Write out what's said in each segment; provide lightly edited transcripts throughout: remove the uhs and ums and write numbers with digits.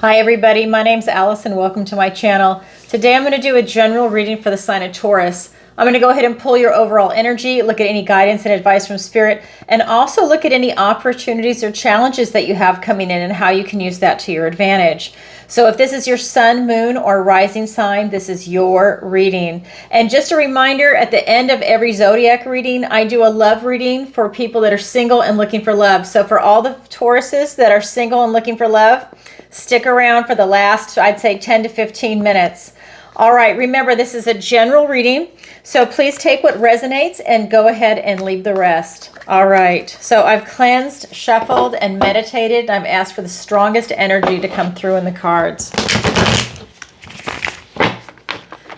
Hi everybody, my name's Alice and welcome to my channel. Today I'm going to do a general reading for the sign of Taurus. I'm going to go ahead and pull your overall energy, look at any guidance and advice from Spirit, and also look at any opportunities or challenges that you have coming in and how you can use that to your advantage. So if this is your sun, moon, or rising sign, this is your reading. And just a reminder, at the end of every zodiac reading, I do a love reading for people that are single and looking for love. So for all the Tauruses that are single and looking for love, stick around for the last, I'd say 10 to 15 minutes. All right, remember this is a general reading, so please take what resonates and go ahead and leave the rest. All right, so I've cleansed, shuffled, and meditated. I've asked for the strongest energy to come through in the cards.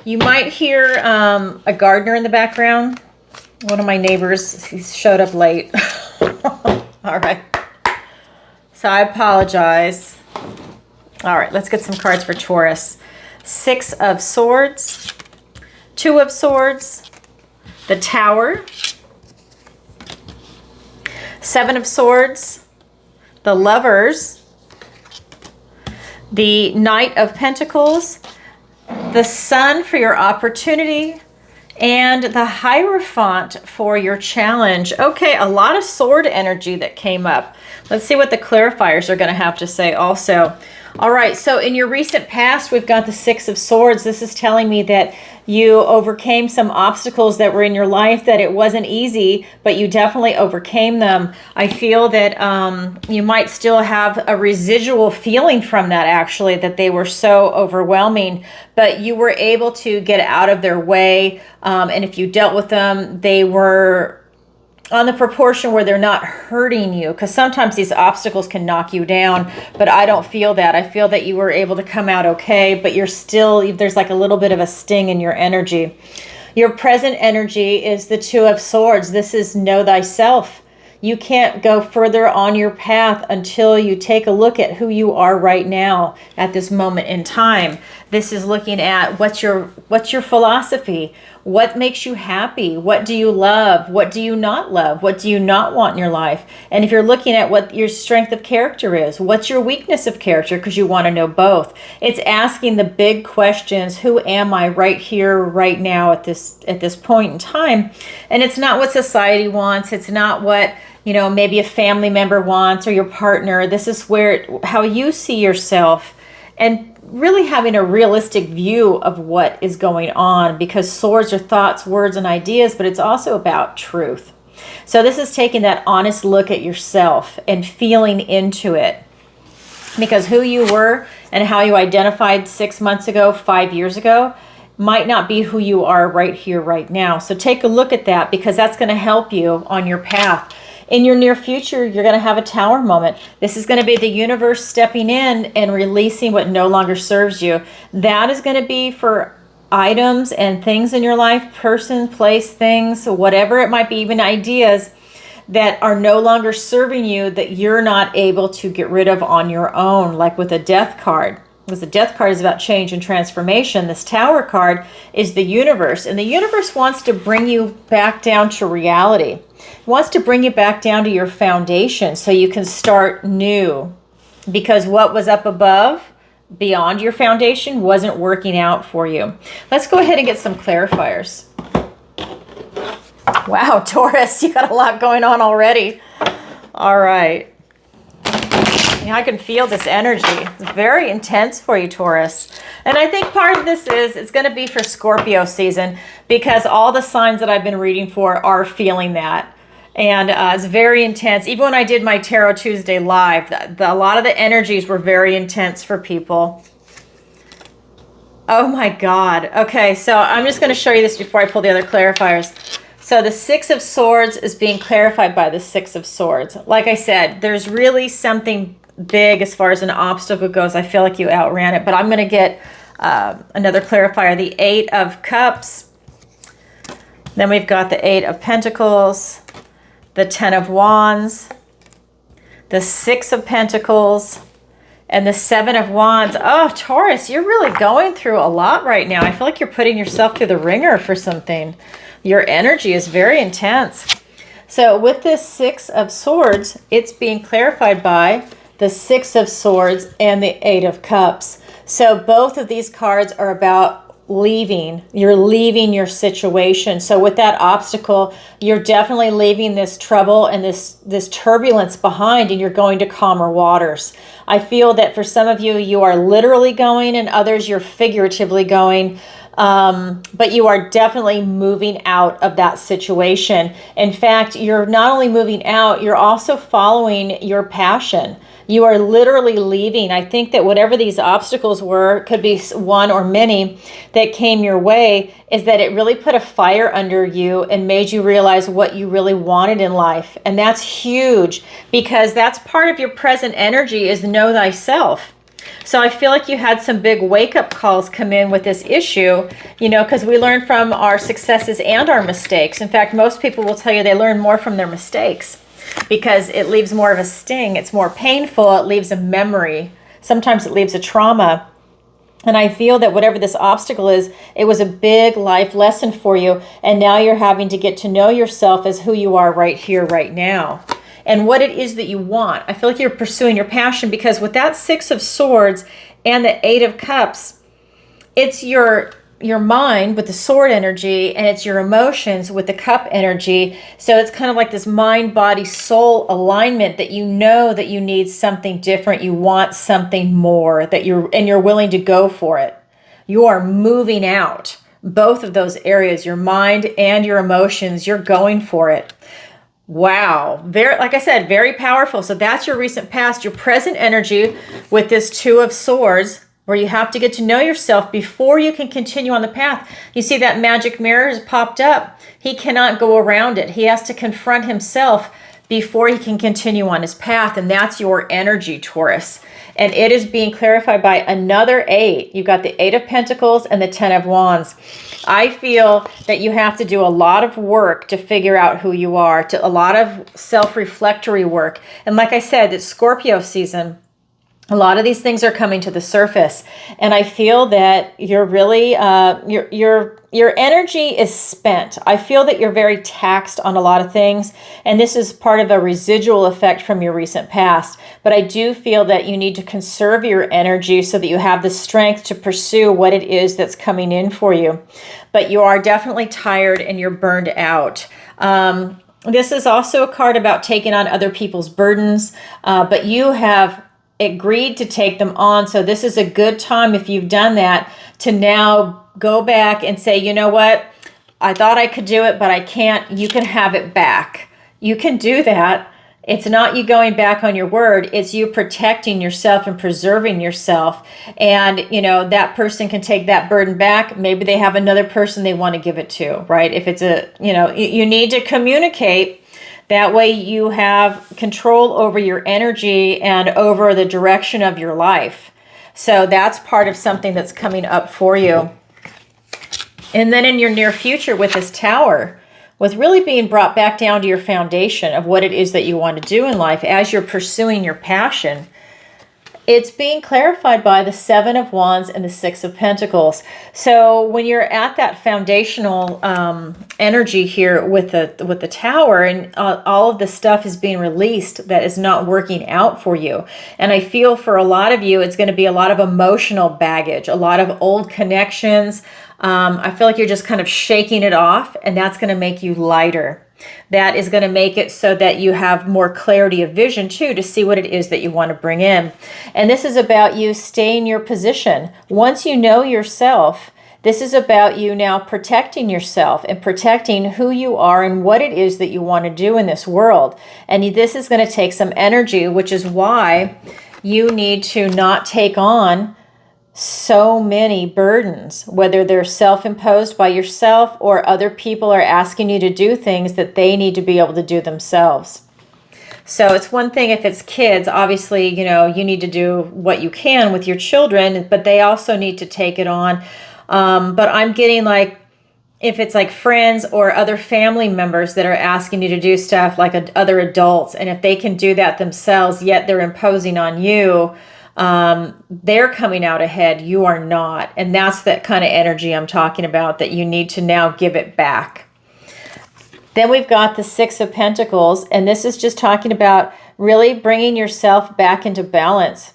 You might hear a gardener in the background. One of my neighbors, he showed up late. All right, so I apologize. All right, let's get some cards for Taurus. 6 of Swords, 2 of Swords, the Tower, 7 of Swords, the Lovers, the Knight of Pentacles, the Sun for your opportunity, and the Hierophant for your challenge. Okay, a lot of sword energy that came up. Let's see what the clarifiers are going to have to say also. All right, so in your recent past, we've got the 6 of Swords. This is telling me that you overcame some obstacles that were in your life, that it wasn't easy, but you definitely overcame them. I feel that you might still have a residual feeling from that, actually, that they were so overwhelming, but you were able to get out of their way. And if you dealt with them, they were on the proportion where they're not hurting you, because sometimes these obstacles can knock you down, but I don't feel that. I feel that you were able to come out okay, but you're still, there's like a little bit of a sting in your energy. Your present energy is the 2 of Swords. This is know thyself. You can't go further on your path until you take a look at who you are right now at this moment in time. This is looking at what's your philosophy. What makes you happy? What do you love? What do you not love? What do you not want in your life? And if you're looking at what your strength of character is, what's your weakness of character? Because you want to know both. It's asking the big questions. Who am I right here, right now at this point in time? And it's not what society wants. It's not what, you know, maybe a family member wants or your partner. This is how you see yourself, and really having a realistic view of what is going on, because swords are thoughts, words, and ideas, but it's also about truth. So this is taking that honest look at yourself and feeling into it, because who you were and how you identified 6 months ago, 5 years ago, might not be who you are right here, right now. So take a look at that, because that's going to help you on your path. In your near future, you're going to have a Tower moment. This is going to be the universe stepping in and releasing what no longer serves you. That is going to be for items and things in your life, person, place, things, whatever it might be, even ideas that are no longer serving you, that you're not able to get rid of on your own, like with a Death card. Because the Death card is about change and transformation. This Tower card is the universe, and the universe wants to bring you back down to reality. It wants to bring you back down to your foundation so you can start new, because what was up above, beyond your foundation, wasn't working out for you. Let's go ahead and get some clarifiers. Wow, Taurus, you got a lot going on already. All right. I can feel this energy. It's very intense for you, Taurus. And I think part of this is it's going to be for Scorpio season, because all the signs that I've been reading for are feeling that. And it's very intense. Even when I did my Tarot Tuesday live, a lot of the energies were very intense for people. Oh my God. Okay, so I'm just going to show you this before I pull the other clarifiers. So the 6 of Swords is being clarified by the 6 of Swords. Like I said, there's really something big as far as an obstacle goes. I feel like you outran it, but I'm going to get another clarifier. The 8 of Cups. Then we've got the 8 of Pentacles, the 10 of Wands, the 6 of Pentacles, and the 7 of Wands. Oh, Taurus, you're really going through a lot right now. I feel like you're putting yourself through the ringer for something. Your energy is very intense. So with this 6 of Swords, it's being clarified by the Six of Swords, and the Eight of Cups. So both of these cards are about leaving. You're leaving your situation. So with that obstacle, you're definitely leaving this trouble and this turbulence behind, and you're going to calmer waters. I feel that for some of you, you are literally going, and others you're figuratively going. But you are definitely moving out of that situation. In fact, you're not only moving out, you're also following your passion. You are literally leaving. I think that whatever these obstacles were, could be one or many that came your way, is that it really put a fire under you and made you realize what you really wanted in life. And that's huge, because that's part of your present energy, is know thyself. So I feel like you had some big wake-up calls come in with this issue, because we learn from our successes and our mistakes. In fact, most people will tell you they learn more from their mistakes, because it leaves more of a sting. It's more painful. It leaves a memory. Sometimes it leaves a trauma. And I feel that whatever this obstacle is, it was a big life lesson for you. And now you're having to get to know yourself as who you are right here, right now, and what it is that you want. I feel like you're pursuing your passion, because with that Six of Swords and the Eight of Cups, it's your mind with the sword energy, and it's your emotions with the cup energy. So it's kind of like this mind, body, soul alignment, that you know that you need something different. You want something more, and you're willing to go for it. You are moving out both of those areas, your mind and your emotions. You're going for it. Wow. Very, like I said, very powerful. So that's your recent past. Your present energy with this Two of Swords, where you have to get to know yourself before you can continue on the path. You see that magic mirror has popped up. He cannot go around it. He has to confront himself before he can continue on his path. And that's your energy, Taurus. And it is being clarified by another eight. You've got the Eight of Pentacles and the Ten of Wands. I feel that you have to do a lot of work to figure out who you are, a lot of self-reflectory work. And like I said, it's Scorpio season. A lot of these things are coming to the surface, and I feel that you're really your energy is spent. I feel that you're very taxed on a lot of things, and this is part of a residual effect from your recent past. But I do feel that you need to conserve your energy so that you have the strength to pursue what it is that's coming in for you. But you are definitely tired and you're burned out. This is also a card about taking on other people's burdens, but you have agreed to take them on. So this is a good time, if you've done that, to now go back and say, you know what? I thought I could do it, but I can't. You can have it back. You can do that. It's not you going back on your word. It's you protecting yourself and preserving yourself. And, that person can take that burden back. Maybe they have another person they want to give it to, right? If it's you need to communicate. That way you have control over your energy and over the direction of your life. So that's part of something that's coming up for you. And then in your near future with this Tower, with really being brought back down to your foundation of what it is that you want to do in life as you're pursuing your passion, it's being clarified by the Seven of Wands and the Six of Pentacles. So when you're at that foundational energy here with the Tower, and all of the stuff is being released that is not working out for you. And I feel for a lot of you, it's going to be a lot of emotional baggage, a lot of old connections. I feel like you're just kind of shaking it off, and that's going to make you lighter. That is going to make it so that you have more clarity of vision too, to see what it is that you want to bring in. And this is about you staying your position. Once you know yourself, this is about you now protecting yourself and protecting who you are and what it is that you want to do in this world. And this is going to take some energy, which is why you need to not take on so many burdens, whether they're self-imposed by yourself or other people are asking you to do things that they need to be able to do themselves. So it's one thing if it's kids, obviously, you need to do what you can with your children, but they also need to take it on. But I'm getting like, if it's like friends or other family members that are asking you to do stuff like other adults, and if they can do that themselves, yet they're imposing on you, they're coming out ahead, you are not. And that's that kind of energy I'm talking about, that you need to now give it back. Then we've got the Six of Pentacles, and this is just talking about really bringing yourself back into balance.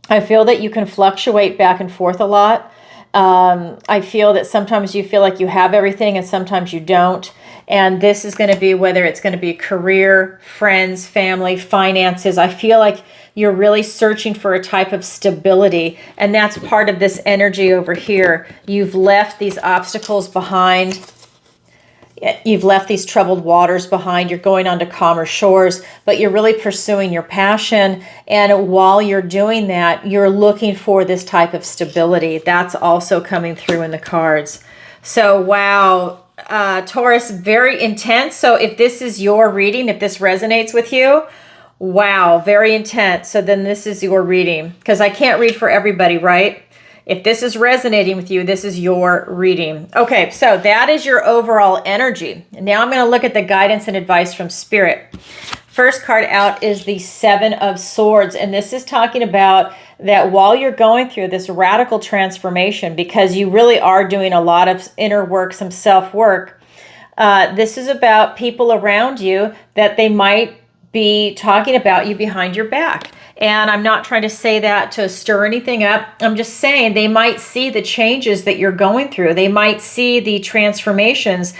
I feel that you can fluctuate back and forth a lot. I feel that sometimes you feel like you have everything and sometimes you don't. And this is going to be whether it's going to be career, friends, family, finances. I feel like you're really searching for a type of stability. And that's part of this energy over here. You've left these obstacles behind. You've left these troubled waters behind. You're going on to calmer shores, but you're really pursuing your passion. And while you're doing that, you're looking for this type of stability. That's also coming through in the cards. So, wow, Taurus, very intense. So if this is your reading, if this resonates with you, wow, very intense. So then this is your reading, because I can't read for everybody, right? If this is resonating with you, this is your reading. Okay, so that is your overall energy. Now I'm going to look at the guidance and advice from Spirit. First card out is the Seven of Swords, and this is talking about that while you're going through this radical transformation, because you really are doing a lot of inner work, some self-work, this is about people around you that they might be talking about you behind your back. And I'm not trying to say that to stir anything up. I'm just saying they might see the changes that you're going through. They might see the transformations.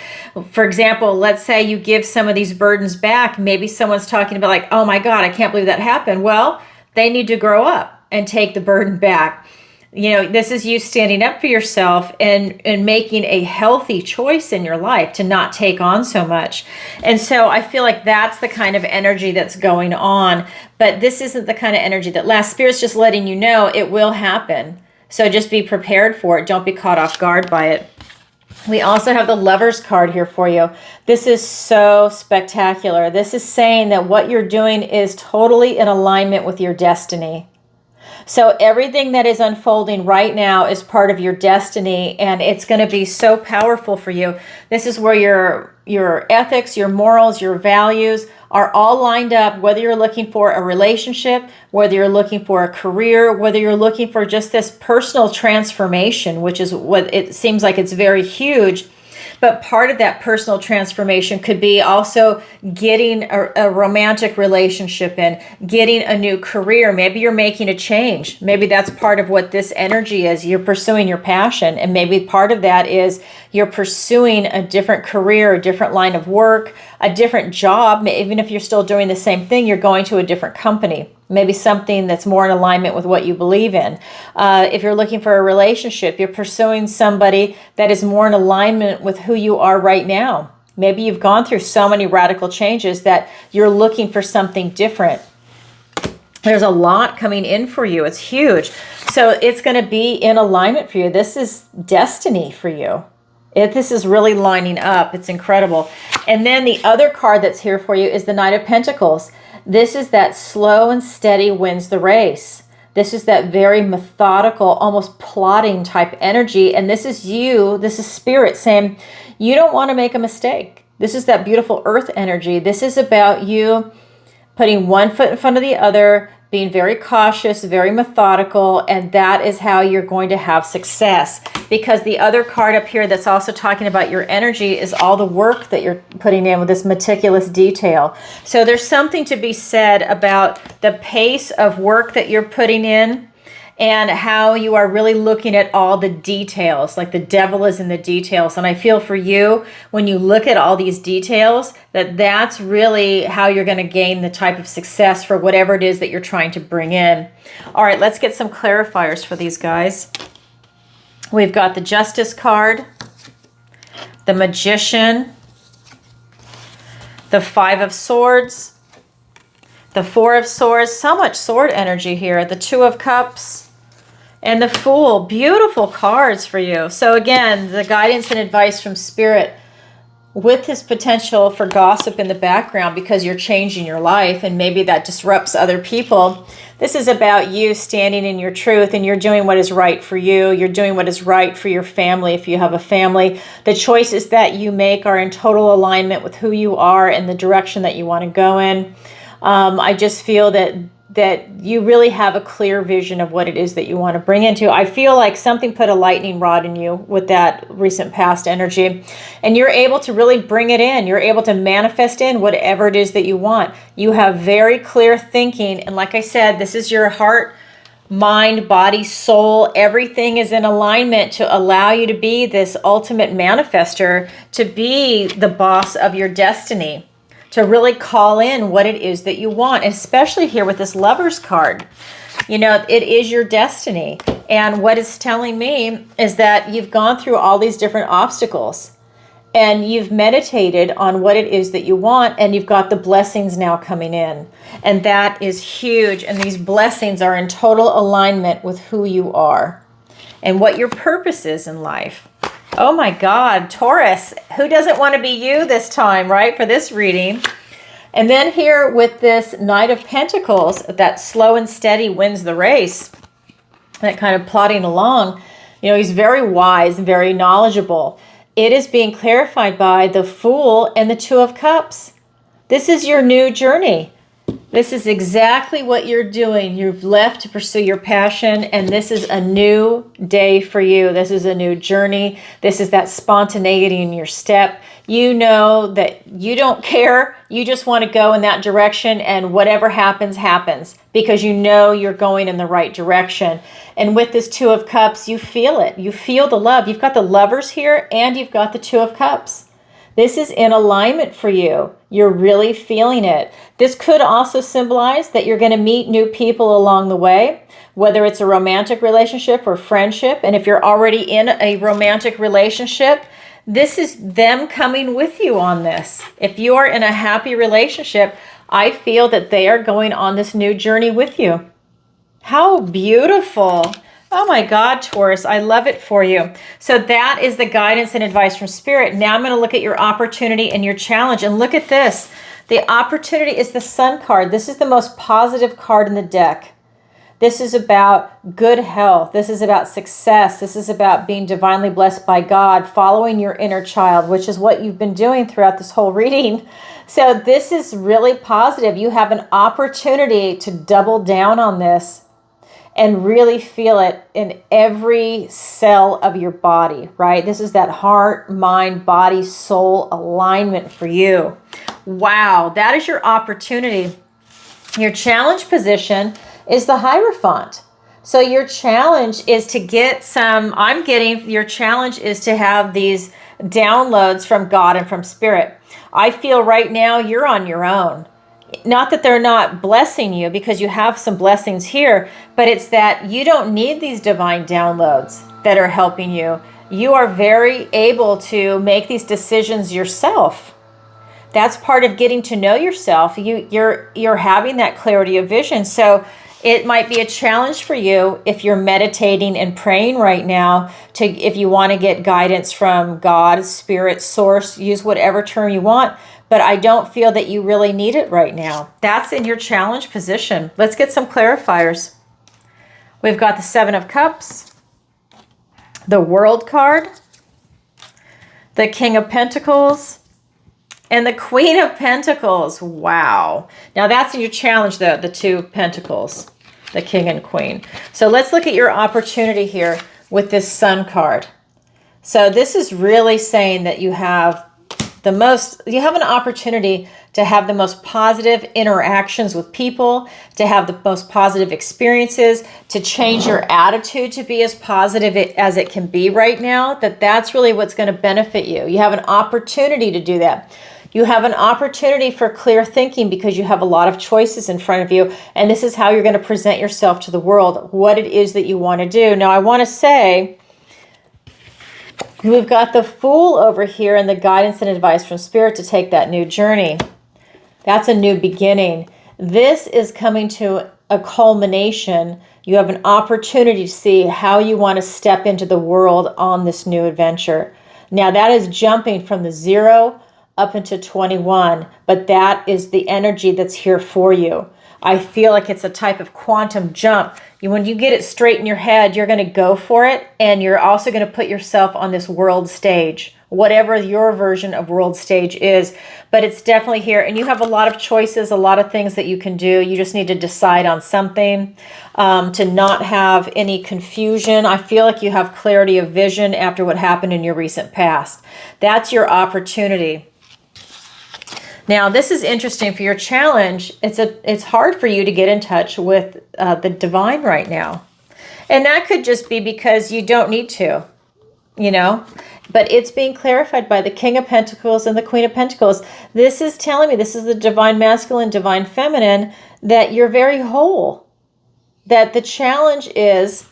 For example, let's say you give some of these burdens back. Maybe someone's talking about like, oh my God, I can't believe that happened. Well, they need to grow up and take the burden back. You know, this is you standing up for yourself and making a healthy choice in your life to not take on so much. And so I feel like that's the kind of energy that's going on. But this isn't the kind of energy that lasts. Spirit's just letting you know it will happen. So just be prepared for it. Don't be caught off guard by it. We also have the Lover's card here for you. This is so spectacular. This is saying that what you're doing is totally in alignment with your destiny. So everything that is unfolding right now is part of your destiny, and it's going to be so powerful for you. This is where your ethics, your morals, your values are all lined up, whether you're looking for a relationship, whether you're looking for a career, whether you're looking for just this personal transformation, which is what it seems like it's very huge. But part of that personal transformation could be also getting a romantic relationship in, getting a new career. Maybe you're making a change. Maybe that's part of what this energy is. You're pursuing your passion. And maybe part of that is you're pursuing a different career, a different line of work, a different job. Even if you're still doing the same thing, you're going to a different company. Maybe something that's more in alignment with what you believe in. If you're looking for a relationship, you're pursuing somebody that is more in alignment with who you are right now. Maybe you've gone through so many radical changes that you're looking for something different. There's a lot coming in for you. It's huge. So it's going to be in alignment for you. This is destiny for you. This is really lining up. It's incredible. And then the other card that's here for you is the Knight of Pentacles. This is that slow and steady wins the race. This is that very methodical, almost plotting type energy. And this is you, this is Spirit saying, you don't want to make a mistake. This is that beautiful earth energy. This is about you putting one foot in front of the other, being very cautious, very methodical, and that is how you're going to have success. Because the other card up here that's also talking about your energy is all the work that you're putting in with this meticulous detail. So there's something to be said about the pace of work that you're putting in and how you are really looking at all the details, like the devil is in the details. And I feel for you, when you look at all these details, that's really how you're going to gain the type of success for whatever it is that you're trying to bring in. All right, let's get some clarifiers for these guys. We've got the Justice card, the Magician, the Five of Swords, the Four of Swords, so much sword energy here, the Two of Cups, and the Fool. Beautiful cards for you. So again, the guidance and advice from Spirit with this potential for gossip in the background because you're changing your life and maybe that disrupts other people. This is about you standing in your truth and you're doing what is right for you. You're doing what is right for your family if you have a family. The choices that you make are in total alignment with who you are and the direction that you want to go in. I just feel that that you really have a clear vision of what it is that you want to bring into. I feel like something put a lightning rod in you with that recent past energy, and you're able to really bring it in. You're able to manifest in whatever it is that you want. You have very clear thinking, and like I said, this is your heart, mind, body, soul. Everything is in alignment to allow you to be this ultimate manifester, to be the boss of your destiny, to really call in what it is that you want, especially here with this Lover's card. You know, it is your destiny. And what it's telling me is that you've gone through all these different obstacles and you've meditated on what it is that you want, and you've got the blessings now coming in. And that is huge. And these blessings are in total alignment with who you are and what your purpose is in life. Oh my God, Taurus, who doesn't want to be you this time, right, for this reading? And then here with this Knight of Pentacles, that slow and steady wins the race, that kind of plodding along. You know, he's very wise and very knowledgeable. It is being clarified by the Fool and the Two of Cups. This is your new journey. This is exactly what you're doing. You've left to pursue your passion, and this is a new day for you. This is a new journey. This is that spontaneity in your step. You know that you don't care. You just want to go in that direction, and whatever happens, happens, because you know you're going in the right direction. And with this Two of Cups, you feel it. You feel the love. You've got the Lovers here, and you've got the Two of Cups. This is in alignment for you. You're really feeling it. This could also symbolize that you're going to meet new people along the way, whether it's a romantic relationship or friendship. And if you're already in a romantic relationship, this is them coming with you on this. If you are in a happy relationship, I feel that they are going on this new journey with you. How beautiful. Oh my God, Taurus, I love it for you. So that is the guidance and advice from Spirit. Now I'm going to look at your opportunity and your challenge. And look at this. The opportunity is the Sun card. This is the most positive card in the deck. This is about good health. This is about success. This is about being divinely blessed by God, following your inner child, which is what you've been doing throughout this whole reading. So this is really positive. You have an opportunity to double down on this and really feel it in every cell of your body, right? This is that heart, mind, body, soul alignment for you. Wow, that is your opportunity. Your challenge position is the Hierophant. So your challenge is to get your challenge is to have these downloads from God and from Spirit. I feel right now you're on your own. Not that they're not blessing you, because you have some blessings here, but it's that you don't need these divine downloads that are helping you. You are very able to make these decisions yourself. That's part of getting to know yourself. You're having that clarity of vision. So it might be a challenge for you if you're meditating and praying right now, if you want to get guidance from God, Spirit, Source, use whatever term you want. But I don't feel that you really need it right now. That's in your challenge position. Let's get some clarifiers. We've got the Seven of Cups, the World card, the King of Pentacles, and the Queen of Pentacles. Wow. Now that's in your challenge, though, the Two Pentacles, the King and Queen. So let's look at your opportunity here with this Sun card. So this is really saying that you have an opportunity to have the most positive interactions with people, to have the most positive experiences, to change your attitude to be as positive as it can be right now. That's really what's going to benefit you. You have an opportunity to do that. You have an opportunity for clear thinking because you have a lot of choices in front of you. And this is how you're going to present yourself to the world, what it is that you want to do. Now, I want to say, we've got the Fool over here and the guidance and advice from Spirit to take that new journey. That's a new beginning. This is coming to a culmination. You have an opportunity to see how you want to step into the world on this new adventure. Now that is jumping from the 0 up into 21, but that is the energy that's here for you. I feel like it's a type of quantum jump. When you get it straight in your head, you're going to go for it. And you're also going to put yourself on this world stage, whatever your version of world stage is. But it's definitely here. And you have a lot of choices, a lot of things that you can do. You just need to decide on something to not have any confusion. I feel like you have clarity of vision after what happened in your recent past. That's your opportunity. Now, this is interesting for your challenge. It's hard for you to get in touch with the divine right now. And that could just be because you don't need to, But it's being clarified by the King of Pentacles and the Queen of Pentacles. This is telling me, this is the divine masculine, divine feminine, that you're very whole. That the challenge is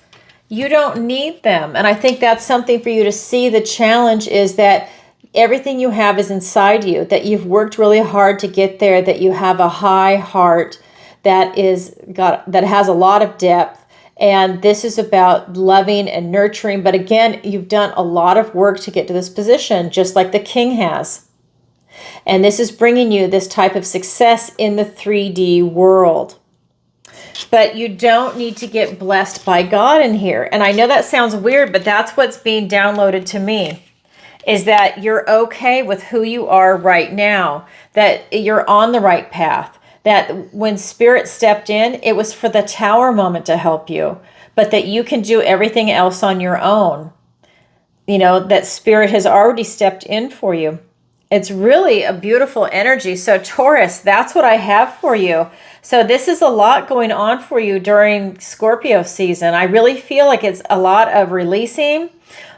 you don't need them. And I think that's something for you to see. The challenge is that everything you have is inside you, that you've worked really hard to get there, that you have a high heart that has a lot of depth. And this is about loving and nurturing. But again, you've done a lot of work to get to this position, just like the King has. And this is bringing you this type of success in the 3D world. But you don't need to get blessed by God in here. And I know that sounds weird, but that's what's being downloaded to me. Is that you're okay with who you are right now, that you're on the right path, that when Spirit stepped in, it was for the Tower moment to help you, but that you can do everything else on your own. That Spirit has already stepped in for you. It's really a beautiful energy. So Taurus, that's what I have for you. So this is a lot going on for you during Scorpio season. I really feel like it's a lot of releasing,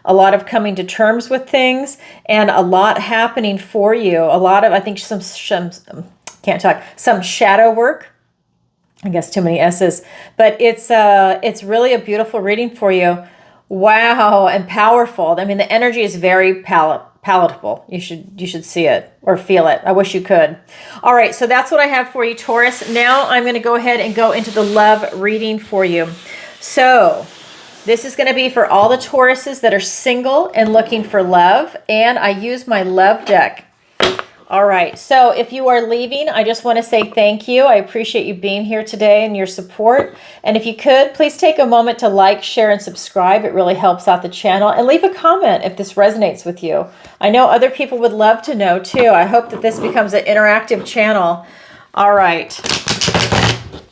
a lot of coming to terms with things, and a lot happening for you. A lot of, I think, some shadow work. I guess too many S's, but it's really a beautiful reading for you. Wow, and powerful. I mean, the energy is very palatable. You should see it or feel it. I wish you could. All right, so that's what I have for you, Taurus. Now I'm going to go ahead and go into the love reading for you. So this is going to be for all the Tauruses that are single and looking for love. And I use my love deck. All right. So if you are leaving, I just want to say thank you. I appreciate you being here today and your support. And if you could, please take a moment to like, share, and subscribe. It really helps out the channel. And leave a comment if this resonates with you. I know other people would love to know too. I hope that this becomes an interactive channel. All right.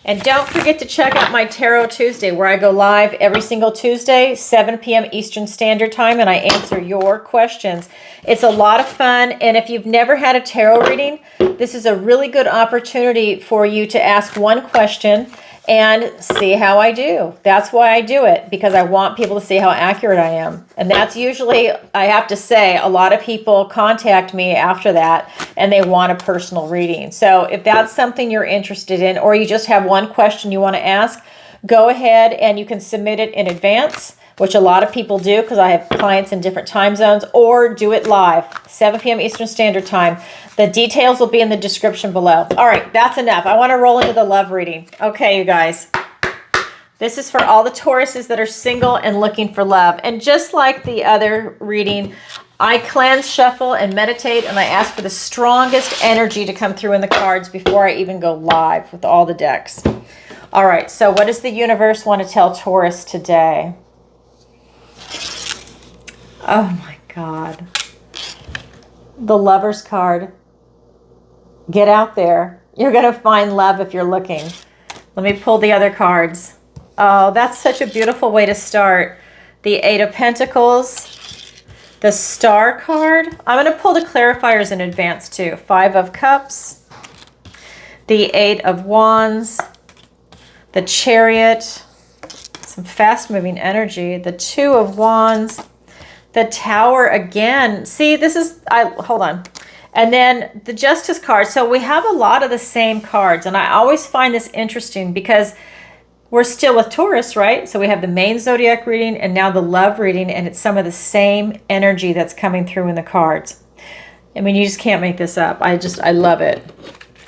And don't forget to check out my Tarot Tuesday, where I go live every single Tuesday, 7 p.m. Eastern Standard Time, and I answer your questions. It's a lot of fun, and if you've never had a tarot reading, this is a really good opportunity for you to ask one question and see how I do. That's why I do it, because I want people to see how accurate I am. And that's usually, I have to say, a lot of people contact me after that and they want a personal reading. So if that's something you're interested in, or you just have one question you want to ask, go ahead and you can submit it in advance, which a lot of people do because I have clients in different time zones, or do it live, 7 p.m. Eastern Standard Time. The details will be in the description below. All right, that's enough. I want to roll into the love reading. Okay, you guys. This is for all the Tauruses that are single and looking for love. And just like the other reading, I cleanse, shuffle, and meditate, and I ask for the strongest energy to come through in the cards before I even go live with all the decks. All right, so what does the universe want to tell Taurus today? Oh my God. The Lover's card. Get out there. You're going to find love if you're looking. Let me pull the other cards. Oh, that's such a beautiful way to start. The Eight of Pentacles. The Star card. I'm going to pull the clarifiers in advance too. Five of Cups. The Eight of Wands. The Chariot. Some fast-moving energy. The Two of Wands. The Tower again. See, this is, hold on. And then the Justice card. So we have a lot of the same cards. And I always find this interesting because we're still with Taurus, right? So we have the main zodiac reading and now the love reading. And it's some of the same energy that's coming through in the cards. I mean, you just can't make this up. I love it.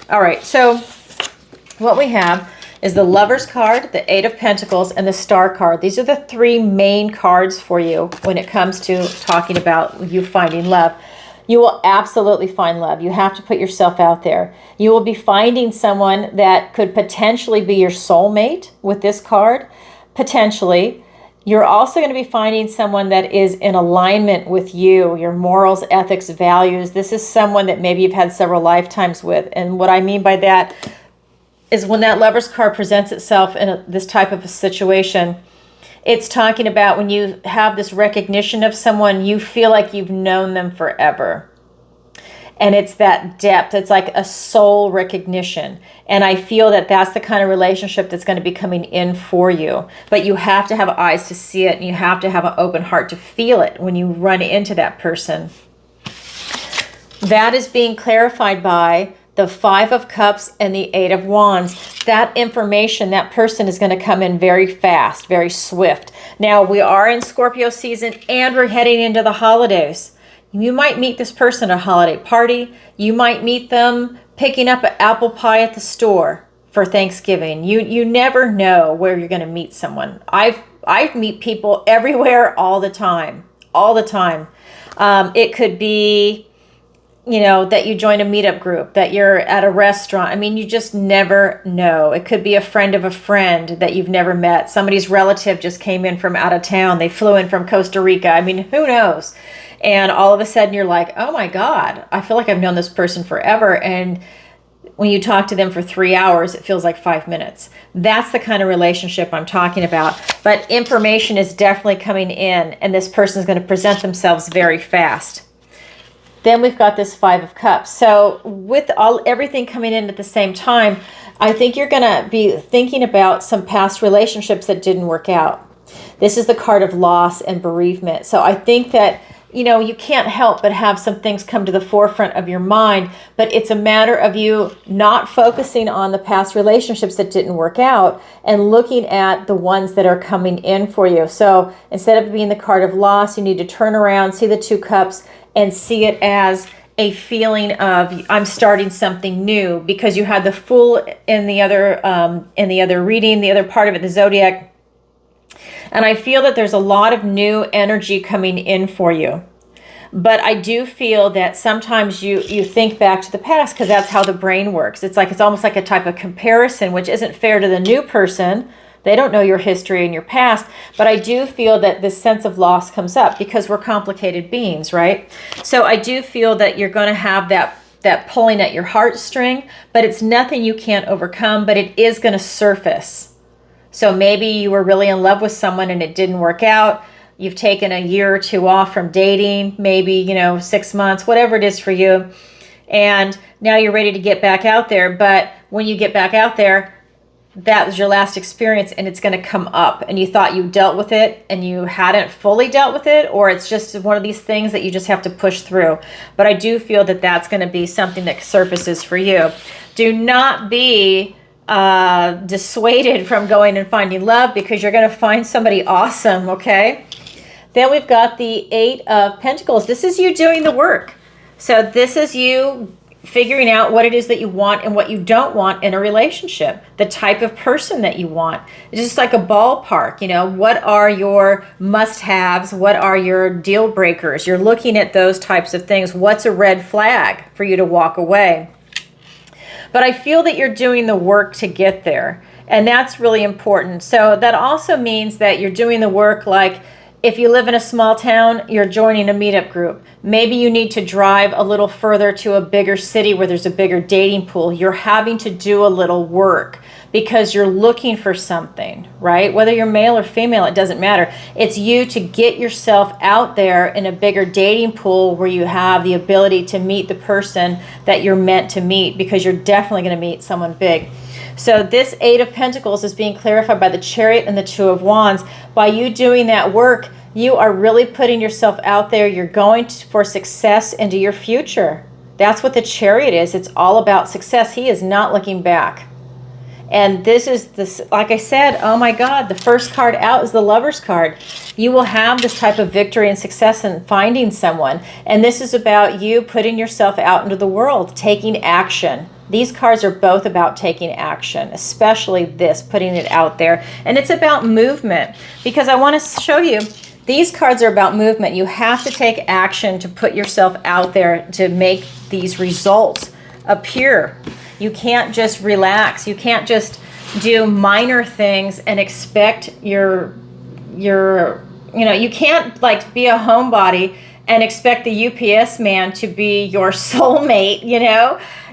All right. So what we have is the Lover's card, the Eight of Pentacles, and the Star card. These are the three main cards for you when it comes to talking about you finding love. You will absolutely find love. You have to put yourself out there. You will be finding someone that could potentially be your soulmate with this card, potentially. You're also going to be finding someone that is in alignment with you, your morals, ethics, values. This is someone that maybe you've had several lifetimes with. And what I mean by that is when that Lover's card presents itself in this type of a situation, it's talking about when you have this recognition of someone, you feel like you've known them forever. And it's that depth. It's like a soul recognition. And I feel that that's the kind of relationship that's going to be coming in for you. But you have to have eyes to see it, and you have to have an open heart to feel it when you run into that person. That is being clarified by the Five of Cups and the Eight of Wands. That information, that person is going to come in very fast, very swift. Now, we are in Scorpio season and we're heading into the holidays. You might meet this person at a holiday party. You might meet them picking up an apple pie at the store for Thanksgiving. You never know where you're going to meet someone. I meet people everywhere all the time. It could be, that you join a meetup group, that you're at a restaurant. I mean, you just never know. It could be a friend of a friend that you've never met. Somebody's relative just came in from out of town. They flew in from Costa Rica. I mean, who knows? And all of a sudden you're like, oh my God, I feel like I've known this person forever. And when you talk to them for 3 hours, it feels like 5 minutes. That's the kind of relationship I'm talking about. But information is definitely coming in, and this person is going to present themselves very fast. Then we've got this Five of Cups. So with everything coming in at the same time, I think you're going to be thinking about some past relationships that didn't work out. This is the card of loss and bereavement. So I think that, you can't help but have some things come to the forefront of your mind, but it's a matter of you not focusing on the past relationships that didn't work out and looking at the ones that are coming in for you. So instead of being the card of loss, you need to turn around, see the Two Cups, and see it as a feeling of I'm starting something new, because you had the Fool in the other reading, the other part of it, the Zodiac. And I feel that there's a lot of new energy coming in for you. But I do feel that sometimes you think back to the past, because that's how the brain works. It's almost like a type of comparison, which isn't fair to the new person. They don't know your history and your past. But I do feel that this sense of loss comes up because we're complicated beings, right? So I do feel that you're going to have that pulling at your heartstring, but it's nothing you can't overcome, but it is going to surface. So maybe you were really in love with someone and it didn't work out. You've taken a year or two off from dating, maybe, 6 months, whatever it is for you. And now you're ready to get back out there. But when you get back out there, that was your last experience and it's going to come up, and you thought you dealt with it and you hadn't fully dealt with it, or it's just one of these things that you just have to push through. But I do feel that that's going to be something that surfaces for you. Do not be dissuaded from going and finding love, because you're going to find somebody awesome, okay? Then we've got the Eight of Pentacles. This is you doing the work. So this is you figuring out what it is that you want and what you don't want in a relationship, the type of person that you want. It's just like a ballpark, what are your must-haves? What are your deal breakers? You're looking at those types of things. What's a red flag for you to walk away? But I feel that you're doing the work to get there, and that's really important. So that also means that you're doing the work, like if you live in a small town, you're joining a meetup group. Maybe you need to drive a little further to a bigger city where there's a bigger dating pool. You're having to do a little work because you're looking for something, right? Whether you're male or female, it doesn't matter. It's you to get yourself out there in a bigger dating pool where you have the ability to meet the person that you're meant to meet, because you're definitely going to meet someone big. So this Eight of Pentacles is being clarified by the Chariot and the Two of Wands. By you doing that work, you are really putting yourself out there. You're going for success into your future. That's what the Chariot is. It's all about success. He is not looking back. And this is this, like I said, oh my God, the first card out is the Lover's card. You will have this type of victory and success in finding someone. And this is about you putting yourself out into the world, taking action. These cards are both about taking action, especially this, putting it out there. And it's about movement, because I want to show you, These cards are about movement. You have to take action to put yourself out there to make these results appear. You can't just relax. You can't just do minor things and expect you can't like be a homebody and expect the UPS man to be your soulmate,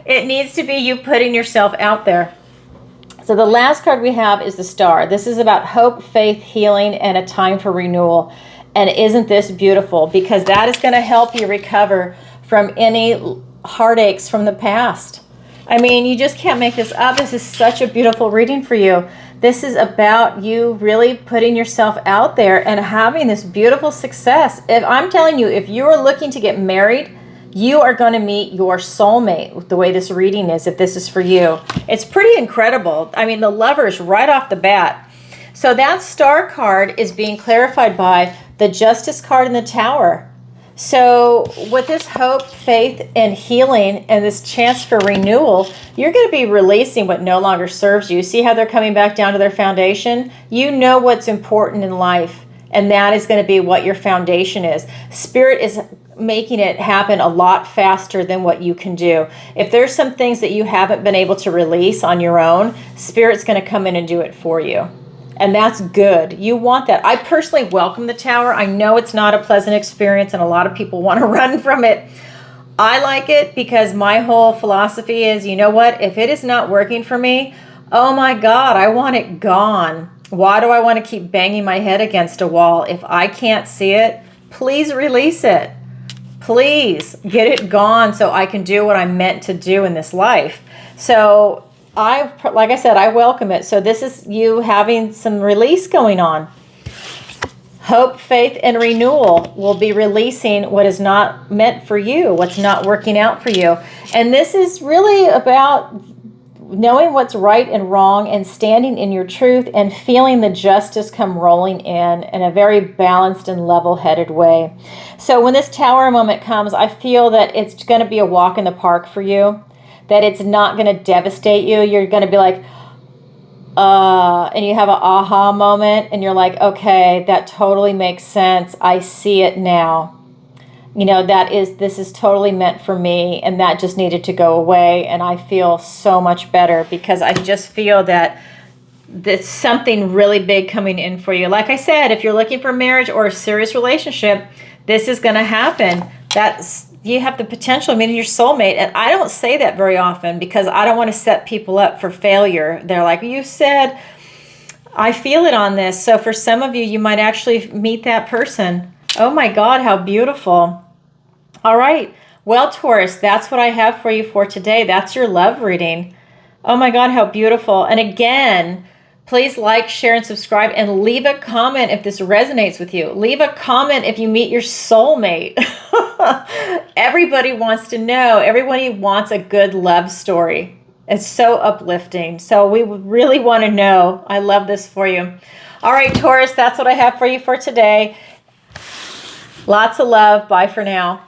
It needs to be you putting yourself out there. So the last card we have is the Star. This is about hope, faith, healing, and a time for renewal. And isn't this beautiful? Because that is going to help you recover from any heartaches from the past. I mean, you just can't make this up. This is such a beautiful reading for you. This is about you really putting yourself out there and having this beautiful success. If I'm telling you, if you are looking to get married, you are going to meet your soulmate the way this reading is, if this is for you. It's pretty incredible. I mean, the Lovers right off the bat. So that Star card is being clarified by the Justice card in the Tower. So with this hope, faith, and healing and this chance for renewal, you're going to be releasing what no longer serves you. See how they're coming back down to their foundation? You know what's important in life, and that is going to be what your foundation is. Spirit is making it happen a lot faster than what you can do. If there's some things that you haven't been able to release on your own, Spirit's going to come in and do it for you. And that's good. You want that. I personally welcome the Tower. I know it's not a pleasant experience and a lot of people want to run from it. I like it because my whole philosophy is, you know what? If it is not working for me, oh my God, I want it gone. Why do I want to keep banging my head against a wall? If I can't see it, please release it. Please get it gone so I can do what I'm meant to do in this life. So like I said, I welcome it. So this is you having some release going on. Hope, faith, and renewal will be releasing what is not meant for you, what's not working out for you. And this is really about knowing what's right and wrong and standing in your truth and feeling the justice come rolling in a very balanced and level-headed way. So when this Tower moment comes, I feel that it's going to be a walk in the park for you, that it's not going to devastate you. You're going to be like, and you have an aha moment and you're like, okay, that totally makes sense. I see it now. This is totally meant for me, and that just needed to go away. And I feel so much better because I just feel that there's something really big coming in for you. Like I said, if you're looking for marriage or a serious relationship, this is going to happen. You have the potential of meeting your soulmate. And I don't say that very often because I don't want to set people up for failure. They're like, you said, I feel it on this. So for some of you, you might actually meet that person. Oh my God, how beautiful. All right. Well, Taurus, that's what I have for you for today. That's your love reading. Oh my God, how beautiful. And again, please like, share, and subscribe, and leave a comment if this resonates with you. Leave a comment if you meet your soulmate. Everybody wants to know. Everybody wants a good love story. It's so uplifting. So we really want to know. I love this for you. All right, Taurus, that's what I have for you for today. Lots of love. Bye for now.